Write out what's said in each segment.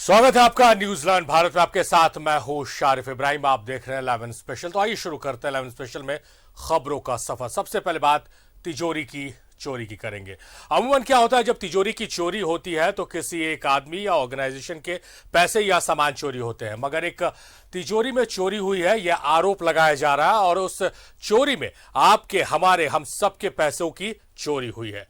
स्वागत है आपका न्यूजीलैंड भारत में। आपके साथ मैं हूं शारिफ इब्राहिम। आप देख रहे हैं 11 स्पेशल। तो आइए शुरू करते हैं 11 स्पेशल में खबरों का सफर। सबसे पहले बात तिजोरी की चोरी की करेंगे। अमूमन क्या होता है जब तिजोरी की चोरी होती है तो किसी एक आदमी या ऑर्गेनाइजेशन के पैसे या सामान चोरी होते हैं, मगर एक तिजोरी में चोरी हुई है यह आरोप लगाया जा रहा है और उस चोरी में आपके, हमारे, हम सबके पैसों की चोरी हुई है।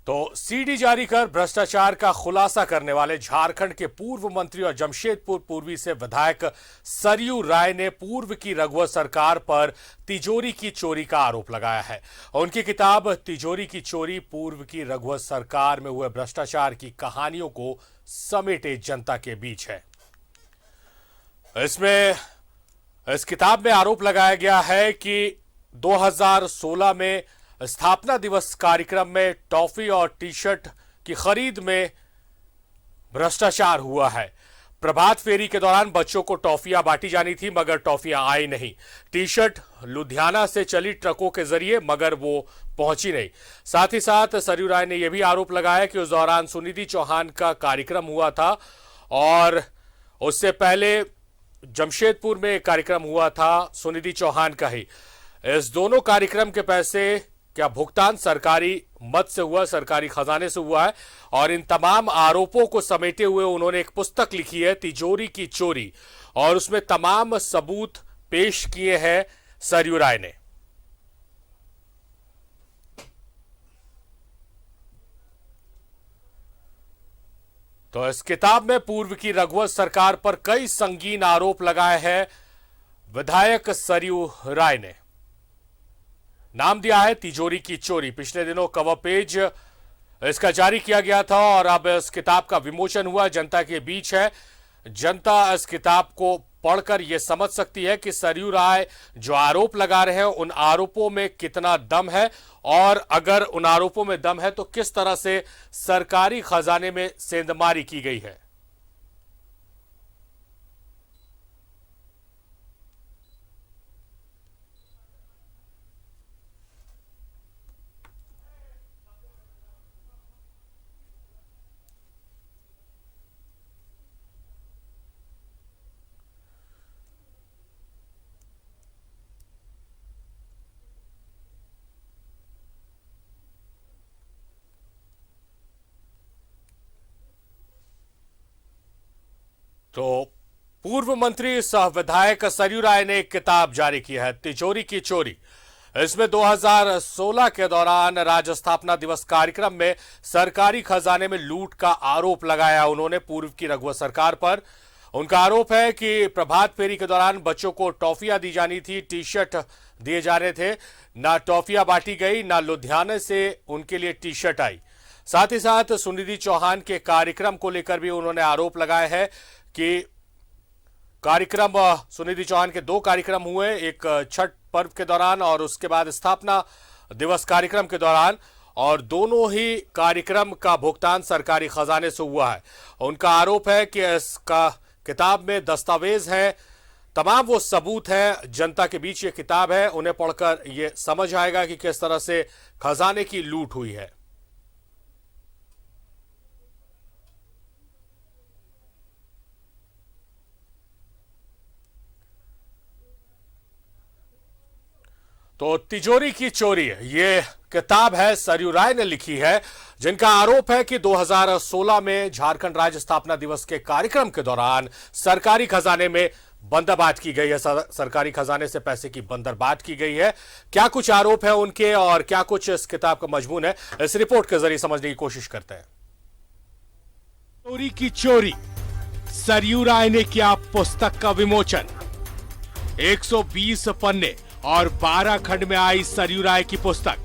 तो सीडी जारी कर भ्रष्टाचार का खुलासा करने वाले झारखंड के पूर्व मंत्री और जमशेदपुर पूर्वी से विधायक सरयू राय ने पूर्व की रघुवर सरकार पर तिजोरी की चोरी का आरोप लगाया है। उनकी किताब तिजोरी की चोरी पूर्व की रघुवर सरकार में हुए भ्रष्टाचार की कहानियों को समेटे जनता के बीच है। इस किताब में आरोप लगाया गया है कि 2016 में स्थापना दिवस कार्यक्रम में टॉफी और टी शर्ट की खरीद में भ्रष्टाचार हुआ है। प्रभात फेरी के दौरान बच्चों को टॉफियां बांटी जानी थी मगर टॉफियां आई नहीं। टी शर्ट लुधियाना से चली ट्रकों के जरिए मगर वो पहुंची नहीं। साथ ही साथ सरयू राय ने यह भी आरोप लगाया कि उस दौरान सुनिधि चौहान का कार्यक्रम हुआ था और उससे पहले जमशेदपुर में एक कार्यक्रम हुआ था सुनिधि चौहान का ही। इस दोनों कार्यक्रम के पैसे क्या भुगतान सरकारी मद से हुआ, सरकारी खजाने से हुआ है। और इन तमाम आरोपों को समेटे हुए उन्होंने एक पुस्तक लिखी है तिजोरी की चोरी, और उसमें तमाम सबूत पेश किए हैं सरयू राय ने। तो इस किताब में पूर्व की रघुवर सरकार पर कई संगीन आरोप लगाए हैं विधायक सरयू राय ने। नाम दिया है तिजोरी की चोरी। पिछले दिनों कवर पेज इसका जारी किया गया था और अब इस किताब का विमोचन हुआ, जनता के बीच है। जनता इस किताब को पढ़कर यह समझ सकती है कि सरयू राय जो आरोप लगा रहे हैं उन आरोपों में कितना दम है, और अगर उन आरोपों में दम है तो किस तरह से सरकारी खजाने में सेंधमारी की गई है। तो पूर्व मंत्री सह विधायक सरयू राय ने एक किताब जारी की है तिजोरी की चोरी। इसमें 2016 के दौरान राज्य स्थापना दिवस कार्यक्रम में सरकारी खजाने में लूट का आरोप लगाया उन्होंने पूर्व की रघुवर सरकार पर। उनका आरोप है कि प्रभात फेरी के दौरान बच्चों को टॉफियां दी जानी थी, टी शर्ट दिए जा रहे थे, ना टॉफियां बांटी गई, ना लुधियाना से उनके लिए टी शर्ट आई। साथ ही साथ सुनिधि चौहान के कार्यक्रम को लेकर भी उन्होंने आरोप लगाए हैं कि कार्यक्रम, सुनिधि चौहान के 2 कार्यक्रम हुए, एक छठ पर्व के दौरान और उसके बाद स्थापना दिवस कार्यक्रम के दौरान, और दोनों ही कार्यक्रम का भुगतान सरकारी खजाने से हुआ है। उनका आरोप है कि इसका किताब में दस्तावेज हैं, तमाम वो सबूत हैं। जनता के बीच ये किताब है, उन्हें पढ़कर ये समझ आएगा कि किस तरह से खजाने की लूट हुई है। तो तिजोरी की चोरी ये किताब है सरयू राय ने लिखी है, जिनका आरोप है कि 2016 में झारखंड राज्य स्थापना दिवस के कार्यक्रम के दौरान सरकारी खजाने में बंदरबाट की गई है, सरकारी खजाने से पैसे की बंदरबाट की गई है। क्या कुछ आरोप है उनके और क्या कुछ इस किताब का मजमून है, इस रिपोर्ट के जरिए समझने की कोशिश करते हैं। तिजोरी की चोरी, सरयू राय ने किया पुस्तक का विमोचन। 120 पन्ने और 12 खंड में आई सरयू राय की पुस्तक।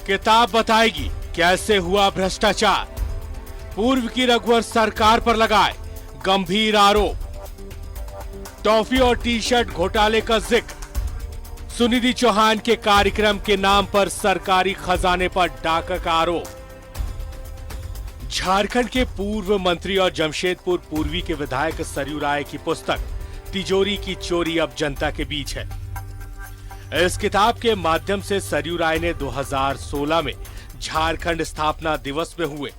किताब बताएगी कैसे हुआ भ्रष्टाचार, पूर्व की रघुवर सरकार पर लगाए गंभीर आरोप, टॉफी और टी शर्ट घोटाले का जिक्र, सुनिधि चौहान के कार्यक्रम के नाम पर सरकारी खजाने पर डाका का आरोप। झारखंड के पूर्व मंत्री और जमशेदपुर पूर्वी के विधायक सरयू राय की पुस्तक तिजोरी की चोरी अब जनता के बीच है। इस किताब के माध्यम से सरयू राय ने 2016 में झारखंड स्थापना दिवस में हुए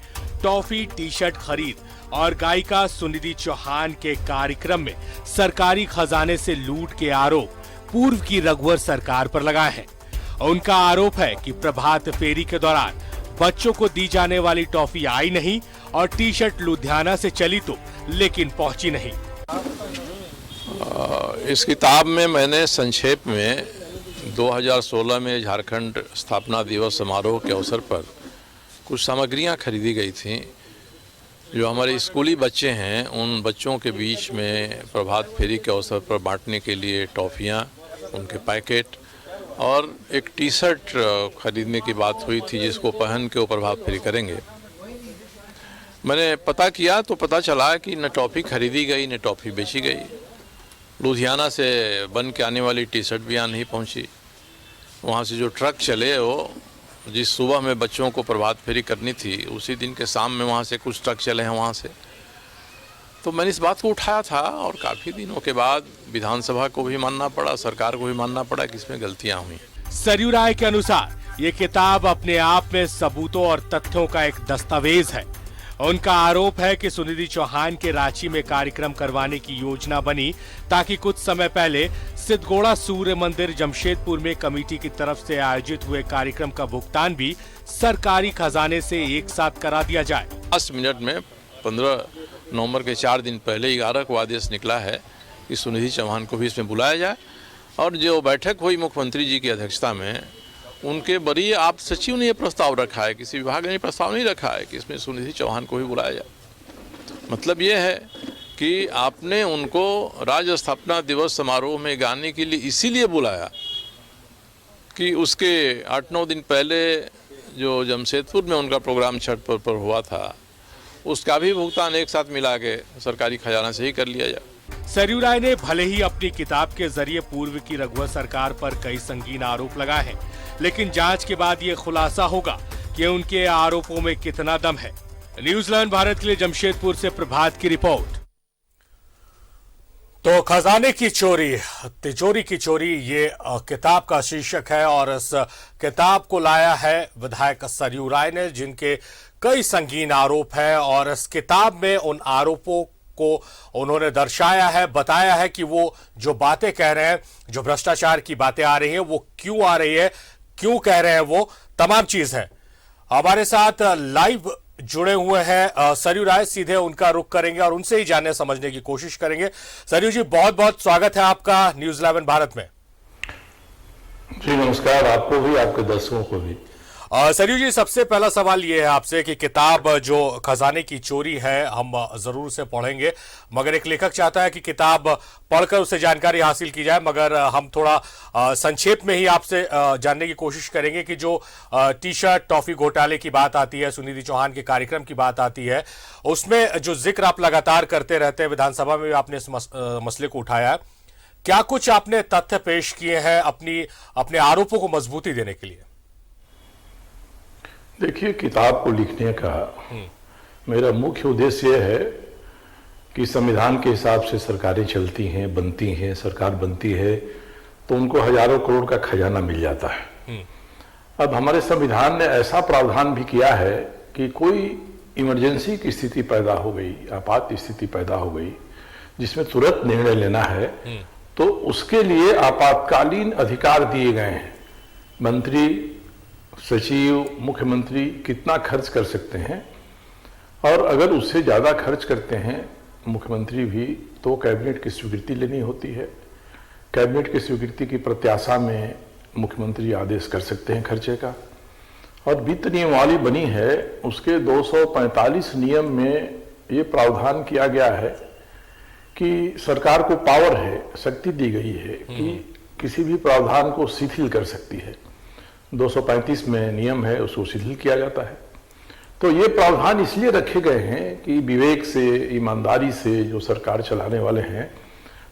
टॉफी टी शर्ट खरीद और गायिका सुनिधि चौहान के कार्यक्रम में सरकारी खजाने से लूट के आरोप पूर्व की रघुवर सरकार पर लगाए हैं। उनका आरोप है कि प्रभात फेरी के दौरान बच्चों को दी जाने वाली टॉफी आई नहीं और टी शर्ट लुधियाना से चली तो लेकिन पहुंची नहीं। इस किताब में मैंने संक्षेप में 2016 में झारखंड स्थापना दिवस समारोह के अवसर पर कुछ सामग्रियां खरीदी गई थी जो हमारे स्कूली बच्चे हैं उन बच्चों के बीच में प्रभात फेरी के अवसर पर बांटने के लिए टॉफ़ियाँ, उनके पैकेट और एक टी शर्ट खरीदने की बात हुई थी जिसको पहन के वो प्रभात फेरी करेंगे। मैंने पता किया तो पता चला कि न टॉफ़ी खरीदी गई न टॉफ़ी बेची गई। लुधियाना से बन के आने वाली टी शर्ट भी यहाँ नहीं पहुँची। वहाँ से जो ट्रक चले वो जिस सुबह में बच्चों को प्रभात फेरी करनी थी उसी दिन के शाम में वहाँ से कुछ ट्रक चले हैं वहाँ से। तो मैंने इस बात को उठाया था और काफ़ी दिनों के बाद विधानसभा को भी मानना पड़ा, सरकार को भी मानना पड़ा कि इसमें गलतियाँ हुई। सरयू राय के अनुसार ये किताब अपने आप में सबूतों और तथ्यों का एक दस्तावेज है। उनका आरोप है कि सुनिधि चौहान के रांची में कार्यक्रम करवाने की योजना बनी ताकि कुछ समय पहले सिद्धगोड़ा सूर्य मंदिर जमशेदपुर में कमेटी की तरफ से आयोजित हुए कार्यक्रम का भुगतान भी सरकारी खजाने से एक साथ करा दिया जाए। 10 मिनट में 15 नवंबर के 4 दिन पहले 11 को आदेश निकला है कि सुनिधि चौहान को भी इसमें बुलाया जाए और जो बैठक हुई मुख्यमंत्री जी की अध्यक्षता में उनके वरीय आप सचिव ने यह प्रस्ताव रखा है, किसी विभाग ने प्रस्ताव नहीं रखा है कि इसमें सुनिधि चौहान को भी बुलाया जाए। मतलब ये है कि आपने उनको राज्य स्थापना दिवस समारोह में गाने के लिए इसीलिए बुलाया कि उसके 8-9 दिन पहले जो जमशेदपुर में उनका प्रोग्राम छठ पर्व पर हुआ था उसका भी भुगतान एक साथ मिला के सरकारी खजाना से ही कर लिया जाए। सरयू राय ने भले ही अपनी किताब के जरिए पूर्व की रघुवर सरकार पर कई संगीन आरोप लगाए हैं, लेकिन जांच के बाद ये खुलासा होगा कि उनके आरोपों में कितना दम है। न्यूज़ 11 भारत के लिए जमशेदपुर से प्रभात की रिपोर्ट। तो खजाने की चोरी, तिजोरी की चोरी, ये किताब का शीर्षक है और इस किताब को लाया है विधायक सरयू राय ने जिनके कई संगीन आरोप है और इस किताब में उन आरोपों को उन्होंने दर्शाया है, बताया है कि वो जो बातें कह रहे हैं, जो भ्रष्टाचार की बातें आ रही हैं वो क्यों आ रही है, क्यों कह रहे हैं, वो तमाम चीज है। हमारे साथ लाइव जुड़े हुए हैं सरयू राय, सीधे उनका रुख करेंगे और उनसे ही जानने समझने की कोशिश करेंगे। सरयू जी, बहुत बहुत स्वागत है आपका न्यूज़ 11 भारत में। जी नमस्कार, आपको भी, आपके दर्शकों को भी। सरयू जी, सबसे पहला सवाल ये है आपसे कि किताब जो खजाने की चोरी है हम जरूर से पढ़ेंगे, मगर एक लेखक चाहता है कि किताब पढ़कर उससे जानकारी हासिल की जाए, मगर हम थोड़ा संक्षेप में ही आपसे जानने की कोशिश करेंगे कि जो टी शर्ट टॉफी घोटाले की बात आती है, सुनिधि चौहान के कार्यक्रम की बात आती है, उसमें जो जिक्र आप लगातार करते रहते हैं, विधानसभा में भी आपने इस मसले को उठाया है, क्या कुछ आपने तथ्य पेश किए हैं अपने आरोपों को मजबूती देने के लिए? देखिए, किताब को लिखने का मेरा मुख्य उद्देश्य यह है कि संविधान के हिसाब से सरकारें चलती हैं, बनती हैं, सरकार बनती है तो उनको हजारों करोड़ का खजाना मिल जाता है। अब हमारे संविधान ने ऐसा प्रावधान भी किया है कि कोई इमरजेंसी की स्थिति पैदा हो गई, आपात स्थिति पैदा हो गई जिसमें तुरंत निर्णय लेना है तो उसके लिए आपातकालीन अधिकार दिए गए हैं। मंत्री, सचिव, मुख्यमंत्री कितना खर्च कर सकते हैं और अगर उससे ज़्यादा खर्च करते हैं मुख्यमंत्री भी तो कैबिनेट की स्वीकृति लेनी होती है। कैबिनेट की स्वीकृति की प्रत्याशा में मुख्यमंत्री आदेश कर सकते हैं खर्चे का। और वित्त नियमावली बनी है, उसके 245 नियम में ये प्रावधान किया गया है कि सरकार को पावर है, शक्ति दी गई है कि किसी भी प्रावधान को शिथिल कर सकती है। 235 में नियम है, उसको शिथिल किया जाता है। तो ये प्रावधान इसलिए रखे गए हैं कि विवेक से, ईमानदारी से जो सरकार चलाने वाले हैं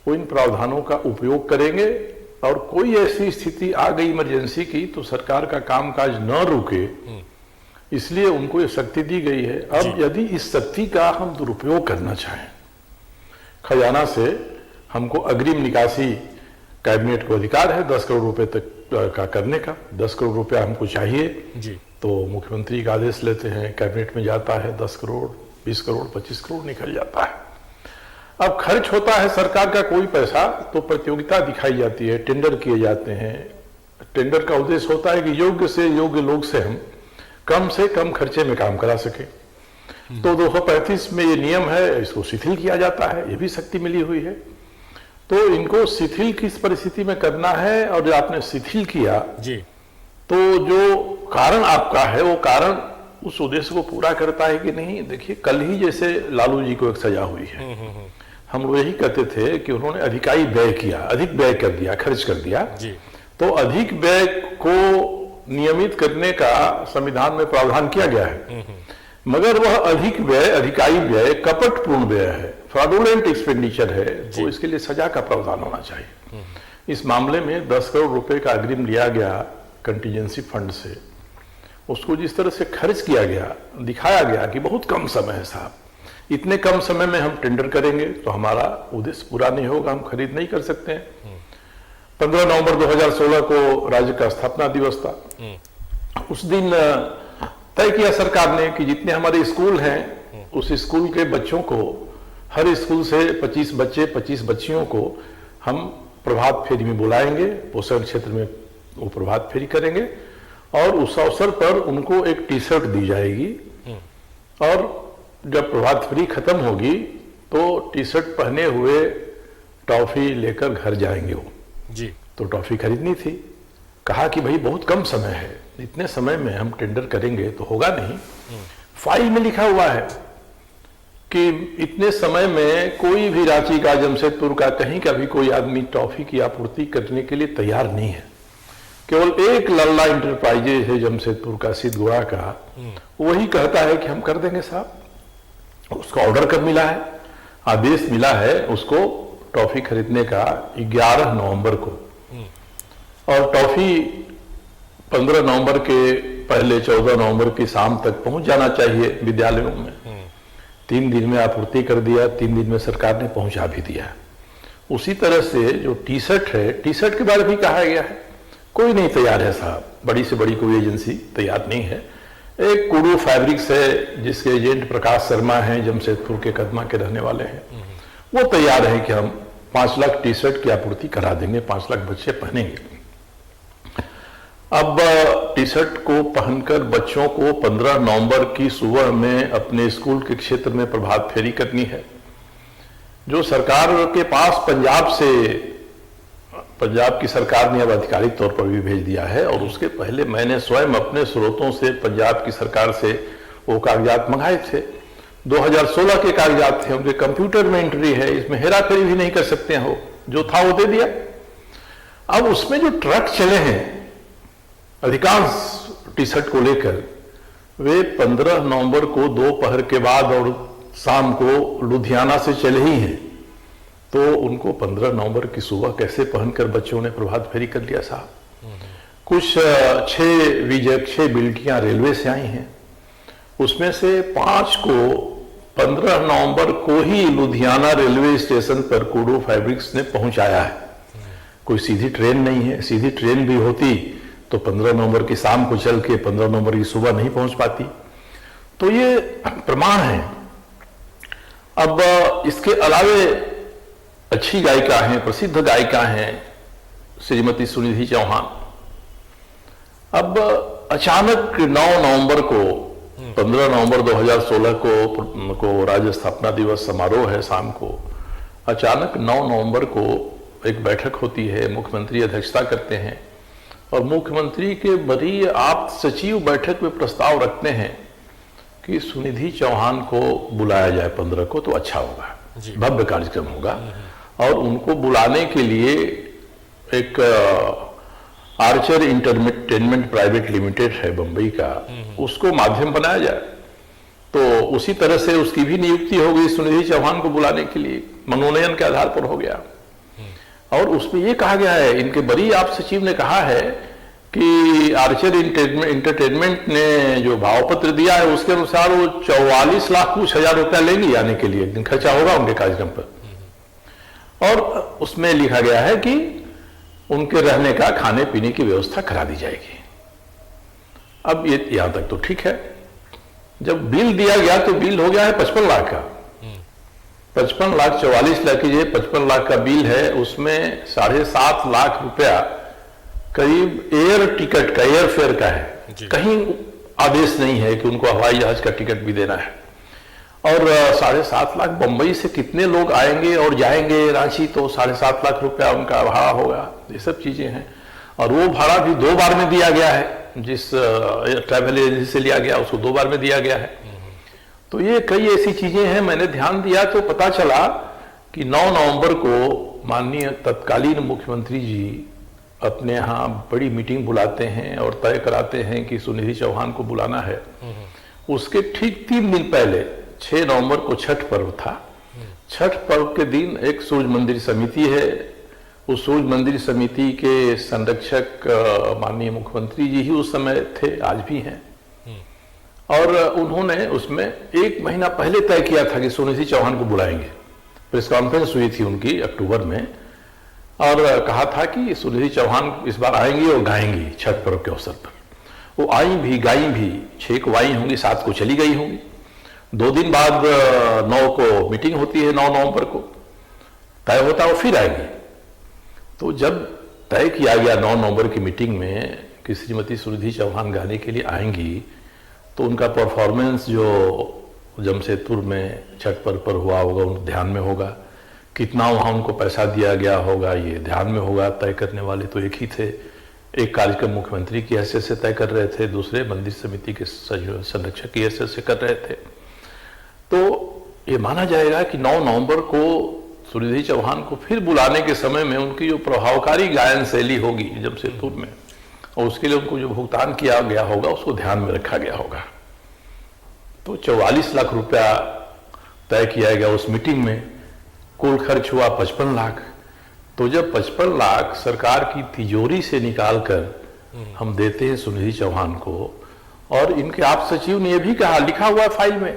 वो इन प्रावधानों का उपयोग करेंगे और कोई ऐसी स्थिति आ गई इमरजेंसी की तो सरकार का कामकाज न रुके, इसलिए उनको ये शक्ति दी गई है। अब यदि इस शक्ति का हम दुरुपयोग करना चाहें, खजाना से हमको अग्रिम निकासी कैबिनेट को अधिकार है 10 करोड़ रुपए तक का करने का, 10 करोड़ रुपया हमको चाहिए जी। तो मुख्यमंत्री का आदेश लेते हैं, कैबिनेट में जाता है, 10 करोड़ 20 करोड़ 25 करोड़ निकल जाता है। अब खर्च होता है सरकार का कोई पैसा तो प्रतियोगिता दिखाई जाती है, टेंडर किए जाते हैं। टेंडर का उद्देश्य होता है कि योग्य से योग्य लोग से हम कम से कम खर्चे में काम करा सके। तो 235 में ये नियम है, इसको शिथिल किया जाता है, ये भी शक्ति मिली हुई है। तो इनको शिथिल किस परिस्थिति में करना है, और जो आपने शिथिल किया जी, तो जो कारण आपका है वो कारण उस उद्देश्य को पूरा करता है कि नहीं। देखिए, कल ही जैसे लालू जी को एक सजा हुई है, हम लोग यही कहते थे कि उन्होंने अधिकाई व्यय किया, अधिक व्यय कर दिया, खर्च कर दिया जी। तो अधिक व्यय को नियमित करने का संविधान में प्रावधान किया गया है, मगर वह अधिक व्यय, अधिकाई व्यय कपटपूर्ण व्यय है, फ्रॉडुलेंट एक्सपेंडिचर है, तो इसके लिए सजा का प्रावधान होना चाहिए। इस मामले में 10 करोड़ रुपए का अग्रिम लिया गया कंटीजेंसी फंड से, उसको जिस तरह से खर्च किया गया, दिखाया गया कि बहुत कम समय है साहब, इतने कम समय में हम टेंडर करेंगे तो हमारा उद्देश्य पूरा नहीं होगा, हम खरीद नहीं कर सकते हैं। 15 नवंबर 2016 को राज्य का स्थापना दिवस था। उस दिन तय किया सरकार ने कि जितने हमारे स्कूल हैं उस स्कूल के बच्चों को, हर स्कूल से 25 बच्चे 25 बच्चियों को हम प्रभात फेरी में बुलाएंगे, पोषण क्षेत्र में वो प्रभात फेरी करेंगे, और उस अवसर पर उनको एक टी शर्ट दी जाएगी, और जब प्रभात फेरी खत्म होगी तो टी शर्ट पहने हुए टॉफी लेकर घर जाएंगे वो जी। तो टॉफी खरीदनी थी। कहा कि भाई बहुत कम समय है, इतने समय में हम टेंडर करेंगे तो होगा नहीं। फाइल में लिखा हुआ है कि इतने समय में कोई भी रांची का, जमशेदपुर का, कहीं का भी कोई आदमी टॉफी की आपूर्ति करने के लिए तैयार नहीं है। केवल एक लल्ला इंटरप्राइजेज है जमशेदपुर का, सिद्धगुड़ा का, वही कहता है कि हम कर देंगे साहब। उसका ऑर्डर कब मिला है, आदेश मिला है उसको टॉफी खरीदने का 11 नवंबर को, और टॉफी 15 नवंबर के पहले 14 नवंबर की शाम तक पहुंच जाना चाहिए विद्यालयों में। 3 दिन में आपूर्ति कर दिया, 3 दिन में सरकार ने पहुंचा भी दिया। उसी तरह से जो टी शर्ट है, टी शर्ट के बारे में भी कहा गया है, कोई नहीं तैयार है साहब, बड़ी से बड़ी कोई एजेंसी तैयार नहीं है। एक कुडू फैब्रिक्स है जिसके एजेंट प्रकाश शर्मा हैं, जमशेदपुर के कदमा के रहने वाले हैं, वो तैयार है कि हम 5 लाख टी शर्ट की आपूर्ति करा देंगे, 5 लाख बच्चे पहनेंगे। अब टी शर्ट को पहनकर बच्चों को 15 नवंबर की सुबह में अपने स्कूल के क्षेत्र में प्रभात फेरी करनी है। जो सरकार के पास पंजाब की सरकार ने अब आधिकारिक तौर पर भी भेज दिया है, और उसके पहले मैंने स्वयं अपने स्रोतों से पंजाब की सरकार से वो कागजात मंगाए थे। 2016 के कागजात थे, उनके कंप्यूटर में एंट्री है, इसमें हेरा फेरी भी नहीं कर सकते हैं, जो था वो दे दिया। अब उसमें जो ट्रक चले हैं अधिकांश टी शर्ट को लेकर, वे 15 नवंबर को दोपहर के बाद और शाम को लुधियाना से चले ही हैं, तो उनको 15 नवंबर की सुबह कैसे पहनकर बच्चों ने प्रभात फेरी कर लिया साहब। कुछ 6 बिल्टियां रेलवे से आई हैं, उसमें से 5 को 15 नवंबर को ही लुधियाना रेलवे स्टेशन पर कुडू फैब्रिक्स ने पहुंचाया है। कोई सीधी ट्रेन नहीं है, सीधी ट्रेन भी होती तो 15 नवंबर की शाम को चल के 15 नवंबर की सुबह नहीं पहुंच पाती। तो ये प्रमाण है। अब इसके अलावे अच्छी गायिका हैं, प्रसिद्ध गायिका हैं श्रीमती सुनिधि चौहान। अब अचानक 9 नवंबर को, 15 नवंबर 2016 को राज्य स्थापना दिवस समारोह है शाम को, अचानक 9 नवंबर को एक बैठक होती है, मुख्यमंत्री अध्यक्षता करते हैं, और मुख्यमंत्री के वरीय आप्त सचिव बैठक में प्रस्ताव रखते हैं कि सुनिधि चौहान को बुलाया जाए 15 को, तो अच्छा होगा, भव्य कार्यक्रम होगा। और उनको बुलाने के लिए एक आर्चर इंटरटेनमेंट प्राइवेट लिमिटेड है बंबई का, उसको माध्यम बनाया जाए। तो उसी तरह से उसकी भी नियुक्ति हो गई सुनिधि चौहान को बुलाने के लिए, मनोनयन के आधार पर हो गया। और उसमें यह कहा गया है, इनके वरीय आप्त सचिव ने कहा है कि आर्चर इंटरटेनमेंट ने जो भावपत्र दिया है उसके अनुसार वो 44 लाख कुछ हजार रुपया लेंगे आने के लिए, एक दिन खर्चा होगा उनके कार्यक्रम पर। और उसमें लिखा गया है कि उनके रहने का, खाने पीने की व्यवस्था करा दी जाएगी। अब ये यहां तक तो ठीक है। जब बिल दिया गया तो बिल हो गया है 55 लाख का, 55 लाख 44 लाख की 55 लाख का बिल है, उसमें 7.5 लाख रुपया करीब एयर टिकट का, एयर फेयर का है। कहीं आदेश नहीं है कि उनको हवाई जहाज का टिकट भी देना है। और 7.5 लाख बंबई से कितने लोग आएंगे और जाएंगे रांची, तो 7.5 लाख रुपया उनका भाड़ा होगा। ये सब चीजें हैं। और वो भाड़ा भी 2 बार में दिया गया है, जिस ट्रैवल एजेंसी से लिया गया उसको 2 बार में दिया गया है। तो ये कई ऐसी चीजें हैं। मैंने ध्यान दिया तो पता चला कि 9 नवंबर को माननीय तत्कालीन मुख्यमंत्री जी अपने यहाँ बड़ी मीटिंग बुलाते हैं और तय कराते हैं कि सुनिधि चौहान को बुलाना है। उसके ठीक 3 दिन पहले 6 नवंबर को छठ पर्व था। छठ पर्व के दिन एक सूर्य मंदिर समिति है, उस सूर्य मंदिर समिति के संरक्षक माननीय मुख्यमंत्री जी ही उस समय थे, आज भी हैं। और उन्होंने उसमें 1 महीना पहले तय किया था कि सुनिधि चौहान को बुलाएंगे। प्रेस कॉन्फ्रेंस हुई थी उनकी अक्टूबर में, और कहा था कि सुनिधि चौहान इस बार आएंगी और गाएंगी छठ पर्व के अवसर पर। वो आई भी, गाई भी, 6 को आई होंगी, 7 को चली गई होंगी। 2 दिन बाद 9 को मीटिंग होती है, 9 नवंबर को तय होता है, वो फिर आएंगी। तो जब तय किया गया 9 नवंबर की मीटिंग में कि श्रीमती सुनिधि चौहान गाने के लिए आएंगी, तो उनका परफॉर्मेंस जो जमशेदपुर में छठ पर्व पर हुआ होगा उन ध्यान में होगा, कितना वहाँ उनको पैसा दिया गया होगा ये ध्यान में होगा। तय करने वाले तो एक ही थे, एक कार्यक्रम मुख्यमंत्री की हैसियत से तय कर रहे थे, दूसरे मंदिर समिति के संरक्षक की हैसियत से कर रहे थे। तो ये माना जाएगा कि 9 नवंबर को सुनिधि चौहान को फिर बुलाने के समय में उनकी जो प्रभावकारी गायन शैली होगी जमशेदपुर में, और उसके लिए उनको जो भुगतान किया गया होगा उसको ध्यान में रखा गया होगा। तो 44 लाख रुपया तय किया गया उस मीटिंग में। कुल खर्च हुआ 55 लाख। तो जब 55 लाख सरकार की तिजोरी से निकालकर हम देते हैं सुनिधि चौहान को, और इनके आप सचिव ने यह भी कहा, लिखा हुआ फाइल में,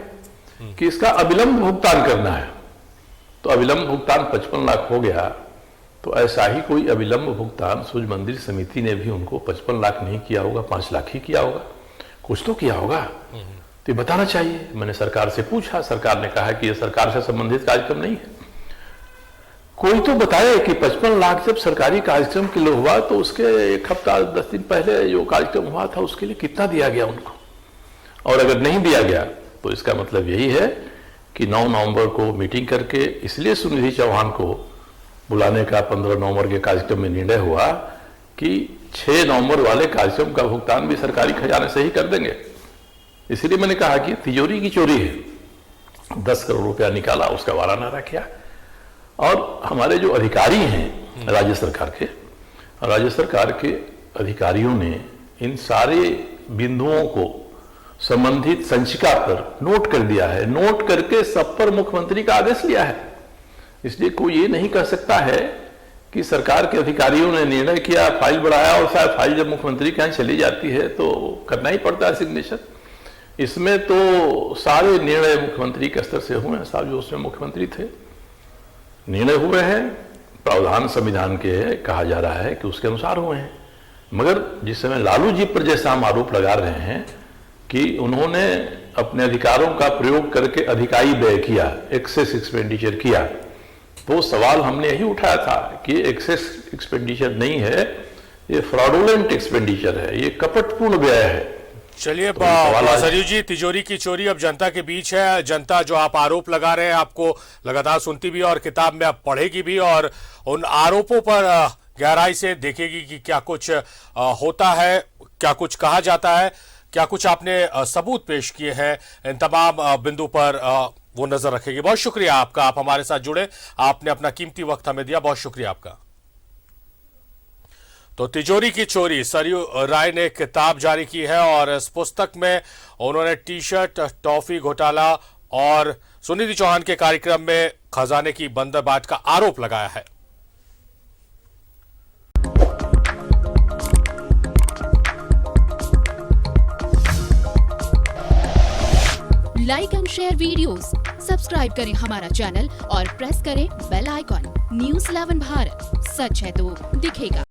कि इसका अविलंब भुगतान करना है, तो अविलंब भुगतान 55 लाख हो गया। तो ऐसा ही कोई अविलंब भुगतान सूर्य मंदिर समिति ने भी उनको 55 लाख नहीं किया होगा, 5 लाख ही किया होगा, कुछ तो किया होगा। तो ये बताना चाहिए। मैंने सरकार से पूछा, सरकार ने कहा कि यह सरकार से संबंधित कार्यक्रम नहीं है। कोई तो बताए कि 55 लाख जब सरकारी कार्यक्रम के लिए हुआ, तो उसके 1 हफ्ता 10 दिन पहले जो कार्यक्रम हुआ था उसके लिए कितना दिया गया उनको, और अगर नहीं दिया गया तो इसका मतलब यही है कि 9 नवंबर को मीटिंग करके इसलिए सुनिधि चौहान को बुलाने का 15 नवंबर के कार्यक्रम में निर्णय हुआ कि 6 नवंबर वाले कार्यक्रम का भुगतान भी सरकारी खजाने से ही कर देंगे। इसलिए मैंने कहा कि तिजोरी की चोरी है। 10 करोड़ रुपया निकाला, उसका वाराना किया। और हमारे जो अधिकारी हैं राज्य सरकार के अधिकारियों ने इन सारे बिंदुओं को संबंधित संचिका पर नोट कर दिया है। नोट करके सब पर मुख्यमंत्री का आदेश लिया है। इसलिए कोई ये नहीं कह सकता है कि सरकार के अधिकारियों ने निर्णय किया, फाइल बढ़ाया, और शायद फाइल जब मुख्यमंत्री के यहाँ चली जाती है तो करना ही पड़ता है सिग्नेचर। इसमें तो सारे निर्णय मुख्यमंत्री के स्तर से हुए हैं। साहब जो उसमें मुख्यमंत्री थे, निर्णय हुए हैं, प्रावधान संविधान के कहा जा रहा है कि उसके अनुसार हुए हैं। मगर जिस समय लालू जी पर जैसा हम आरोप लगा रहे हैं कि उन्होंने अपने अधिकारों का प्रयोग करके अधिकारी व्यय किया, एक्सेस एक्सपेंडिचर किया, तो सवाल हमने यही उठाया था कि एक्सेस एक्सपेंडिचर नहीं है, ये फ्रॉडुलेंट एक्सपेंडिचर है, ये कपटपूर्ण व्यय है। चलिए सरयू जी, तिजोरी की चोरी अब जनता के बीच है। जनता जो आप आरोप लगा रहे हैं आपको लगातार सुनती भी और किताब में अब पढ़ेगी भी, और उन आरोपों पर गहराई से देखेगी कि क्या कुछ होता है, क्या कुछ कहा जाता है, क्या कुछ आपने सबूत पेश किए हैं। इन तमाम बिंदु पर वो नजर रखेगी। बहुत शुक्रिया आपका, आप हमारे साथ जुड़े, आपने अपना कीमती वक्त हमें दिया, बहुत शुक्रिया आपका। तो तिजोरी की चोरी, सरयू राय ने किताब जारी की है और इस पुस्तक में उन्होंने टी शर्ट, टॉफी घोटाला और सुनिधि चौहान के कार्यक्रम में खजाने की बंदरबाट का आरोप लगाया है। Like and share videos, subscribe करें हमारा चैनल और प्रेस करें बेल आइकॉन। न्यूज़ 11 भारत, सच है तो दिखेगा।